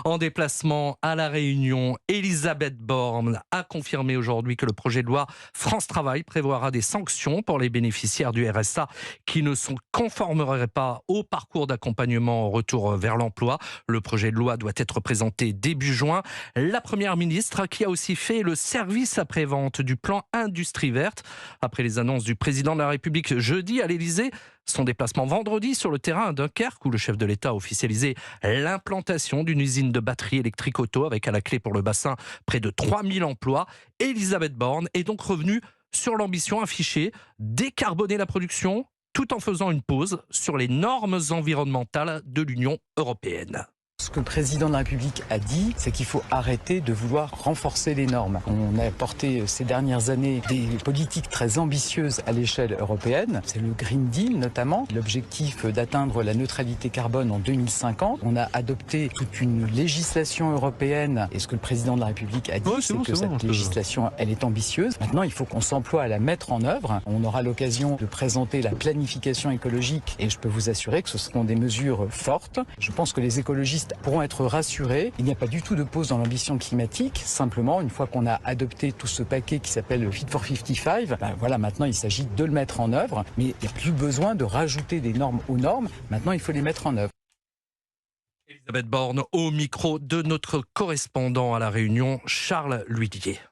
En déplacement à La Réunion, Elisabeth Borne a confirmé aujourd'hui que le projet de loi France Travail prévoira des sanctions pour les bénéficiaires du RSA qui ne se conformeraient pas au parcours d'accompagnement au retour vers l'emploi. Le projet de loi doit être présenté début juin. La Première ministre qui a aussi fait le service après-vente du plan Industrie verte. Après les annonces du président de la République jeudi à l'Élysée, son déplacement vendredi sur le terrain à Dunkerque où le chef de l'État a officialisé l'implantation d'une usine de batteries électriques auto avec à la clé pour le bassin près de 3000 emplois. Elisabeth Borne est donc revenue sur l'ambition affichée, décarboner la production tout en faisant une pause sur les normes environnementales de l'Union européenne. Ce que le président de la République a dit, c'est qu'il faut arrêter de vouloir renforcer les normes. On a porté ces dernières années des politiques très ambitieuses à l'échelle européenne. C'est le Green Deal notamment, l'objectif d'atteindre la neutralité carbone en 2050. On a adopté toute une législation européenne et ce que le président de la République a dit, c'est que cette législation, elle est ambitieuse. Maintenant, il faut qu'on s'emploie à la mettre en œuvre. On aura l'occasion de présenter la planification écologique et je peux vous assurer que ce seront des mesures fortes. Je pense que les écologistes pourront être rassurés. Il n'y a pas du tout de pause dans l'ambition climatique. Simplement, une fois qu'on a adopté tout ce paquet qui s'appelle Fit for 55, voilà, maintenant il s'agit de le mettre en œuvre. Mais il n'y a plus besoin de rajouter des normes aux normes. Maintenant, il faut les mettre en œuvre. Elisabeth Borne au micro de notre correspondant à La Réunion, Charles L'Huillier.